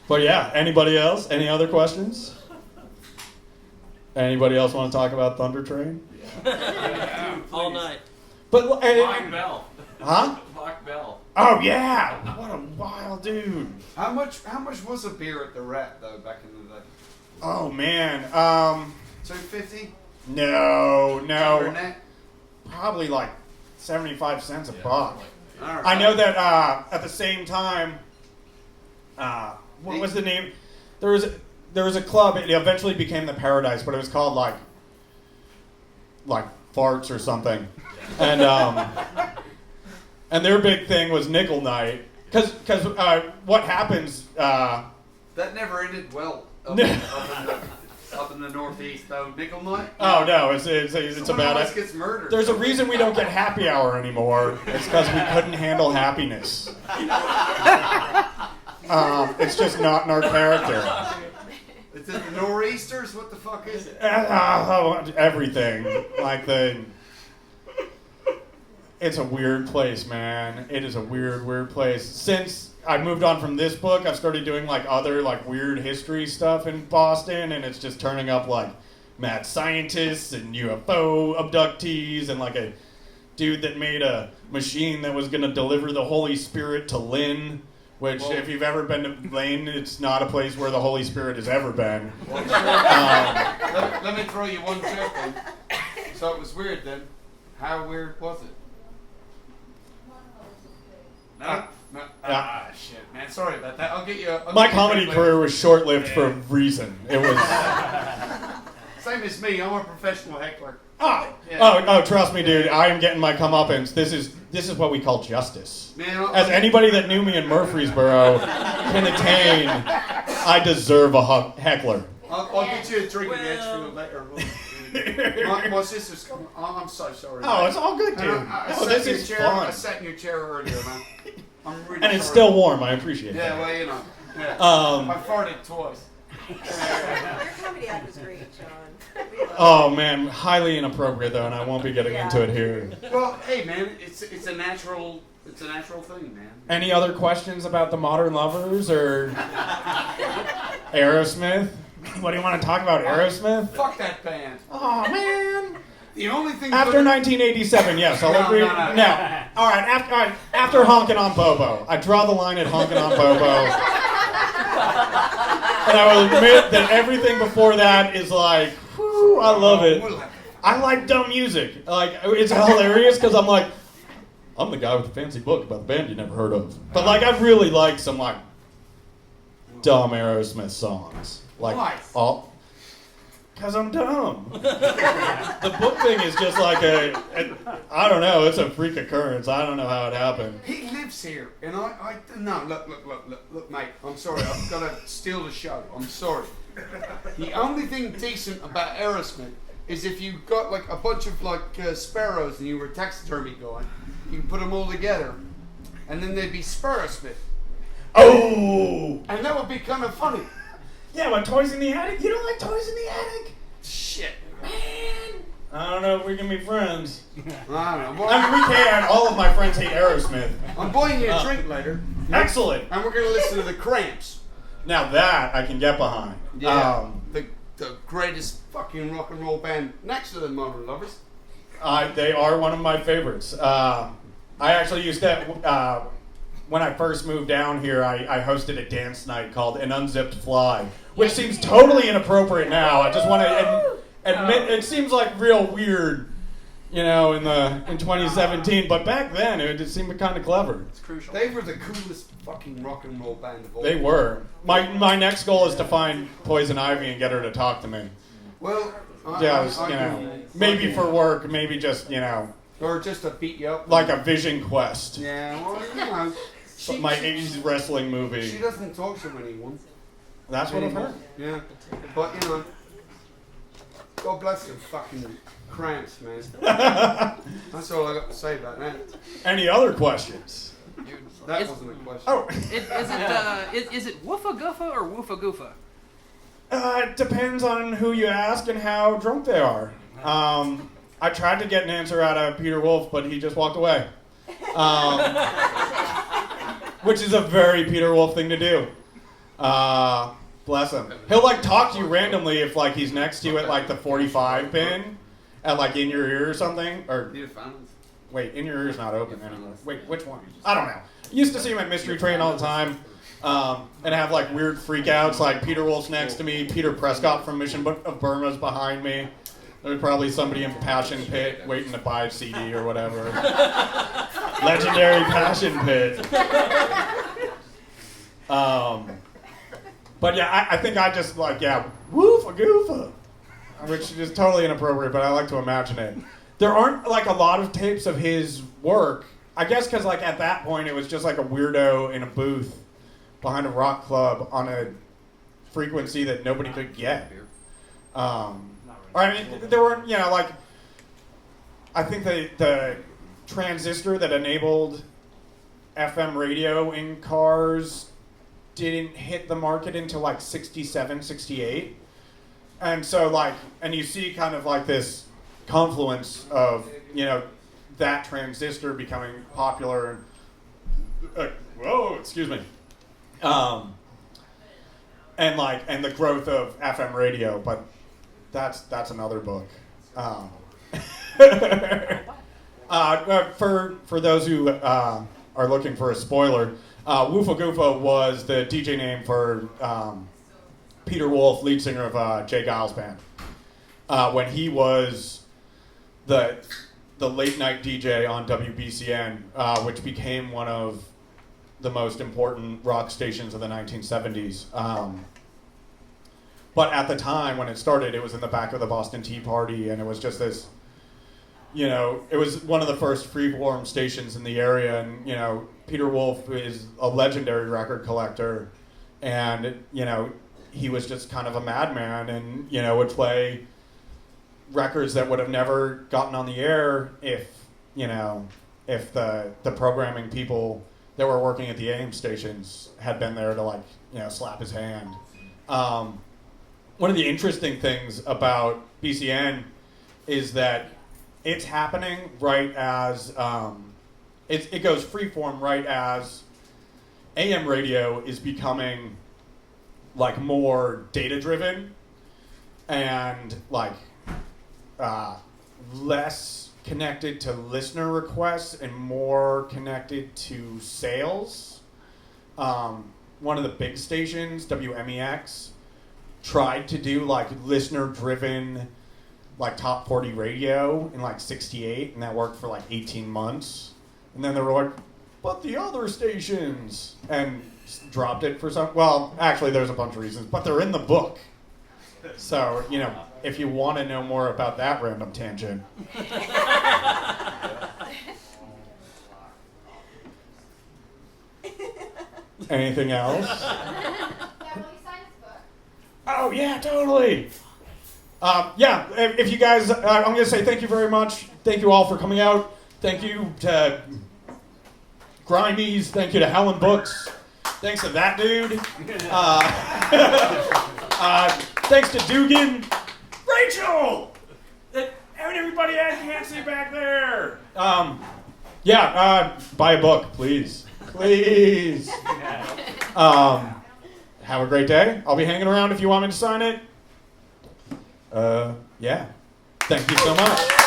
But yeah, anybody else? Any other questions? Anybody else want to talk about Thunder Train? Yeah, all night. But Bach Bell. Huh? Bach Bell. Oh yeah! What a wild dude. How much was a beer at the Rat though back in the day? Oh man. $2.50? No. Probably like 75 cents a buck. All right. I know that at the same time, what was the name? There was a club. It eventually became the Paradise, but it was called like farts or something. And and their big thing was nickel night. Because what happens? That never ended well up in the Northeast though. Nickel night? Oh no, it's about it. it. Gets murdered. There's a reason we don't get happy hour anymore. It's because we couldn't handle happiness. It's just not in our character. Is it the Nor'easters? What the fuck is it? Everything. It's a weird place, man. It is a weird place. Since I moved on from this book, I've started doing other weird history stuff in Boston, and it's just turning up mad scientists and UFO abductees and a dude that made a machine that was going to deliver the Holy Spirit to Lynn. Which, if you've ever been to Lane, it's not a place where the Holy Spirit has ever been. Let me throw you one joke then. So it was weird then. How weird was it? No. Shit, man. Sorry about that. I'll get you. My comedy career was short-lived for a reason. It was same as me. I'm a professional heckler. Oh, trust me, dude. I am getting my comeuppance. This is what we call justice. Man, as anybody that knew me in Murfreesboro can attain, I deserve a heckler. I'll get you a drink in Nashville later. My sister's coming. Oh, I'm so sorry. Oh, it's all good, dude. This is fun. I sat in your chair earlier, man. I'm really and it's still warm. I appreciate it. Yeah, well, you know. Yeah. I farted twice. Your comedy act was great, Sean. Oh man, highly inappropriate though, and I won't be getting into it here. Well, hey man, it's a natural thing, man. Any other questions about the Modern Lovers or Aerosmith? What do you want to talk about, Aerosmith? Fuck that band. Oh man. The only thing after 1987, yes, I'll agree. No. All right, after Honkin' on Bobo, I draw the line at Honkin' on Bobo. And I will admit that everything before that is whew, I love it. I like dumb music. It's hilarious because I'm the guy with the fancy book about the band you never heard of. But I really like some dumb Aerosmith songs. Why? Because I'm dumb. The book thing is just I don't know, it's a freak occurrence. I don't know how it happened. He lives here, and no, look, mate, I'm sorry, I've got to steal the show, I'm sorry. The only thing decent about Aerosmith is if you got a bunch of sparrows and you were taxidermy going, you can put them all together, and then they'd be Sparrowsmith. Oh! And that would be kind of funny. Yeah, but Toys in the Attic? You don't like Toys in the Attic? Shit. Man. I don't know if we can be friends. I don't know. We can. All of my friends hate Aerosmith. I'm buying you a drink later. Excellent. And we're going to listen to the Cramps. Now that I can get behind. Yeah. The greatest fucking rock and roll band next to the Modern Lovers. They are one of my favorites. I actually used to... when I first moved down here, I hosted a dance night called An Unzipped Fly, which seems totally inappropriate now. I just want to admit it seems real weird, in 2017. But back then, it just seemed kind of clever. It's crucial. They were the coolest fucking rock and roll band of all. They were. My next goal is to find Poison Ivy and get her to talk to me. Well, maybe for work, maybe just or just to beat you up. Like a Vision Quest. Yeah, well, my 80s wrestling movie. She doesn't talk to anyone. That's what I've heard. Yeah. But, God bless your fucking Cramps, man. That's all I got to say about that. Any other questions? That wasn't a question. Oh. Is it Woofa Goofa or Woofa Goofa? It depends on who you ask and how drunk they are. I tried to get an answer out of Peter Wolf, but he just walked away. Which is a very Peter Wolf thing to do. Bless him. He'll like talk to you randomly if like he's next to you at like the 45 bin, at like in your ear or something. Or wait, in your ear's not open anymore. Wait, which one? I don't know. Used to see him at Mystery Train all the time, and have like weird freakouts. Like Peter Wolf's next to me, Peter Prescott from Mission of Burma's behind me. There's probably somebody in Passion Pit waiting to buy a CD or whatever. Legendary Passion Pit. But yeah, I think I just like, woofa goofa, which is totally inappropriate, but I like to imagine it. There aren't like a lot of tapes of his work, I guess because like at that point it was just like a weirdo in a booth behind a rock club on a frequency that nobody could get. Or I mean, there weren't, like, I think the transistor that enabled FM radio in cars didn't hit the market until like 67, 68. And so like, and you see kind of like this confluence of, that transistor becoming popular and, excuse me. And the growth of FM radio, but that's another book. For those who are looking for a spoiler, Woofa Goofa was the DJ name for Peter Wolf, lead singer of Jay Giles' band. When he was the late night DJ on WBCN, which became one of the most important rock stations of the 1970s. But at the time when it started, it was in the back of the Boston Tea Party, and it was just this, it was one of the first freeform stations in the area, and, Peter Wolf is a legendary record collector, and, he was just kind of a madman and, would play records that would have never gotten on the air if the programming people that were working at the AM stations had been there to slap his hand. One of the interesting things about BCN is that it's happening right as it goes freeform right as AM radio is becoming more data driven and less connected to listener requests and more connected to sales. One of the big stations, WMEX, tried to do listener driven top 40 radio in 68, and that worked for 18 months. And then they were like, but the other stations, and dropped it for some, well, actually there's a bunch of reasons, but they're in the book. So, if you want to know more about that random tangent. Anything else? Oh, yeah, totally. If you guys, I'm going to say thank you very much. Thank you all for coming out. Thank you to Grimey's. Thank you to Howlin Books. Thanks to that dude. Thanks to Dugan. Rachel! Everybody I can't see back there. Buy a book, please. Please. Have a great day. I'll be hanging around if you want me to sign it. Thank you so much.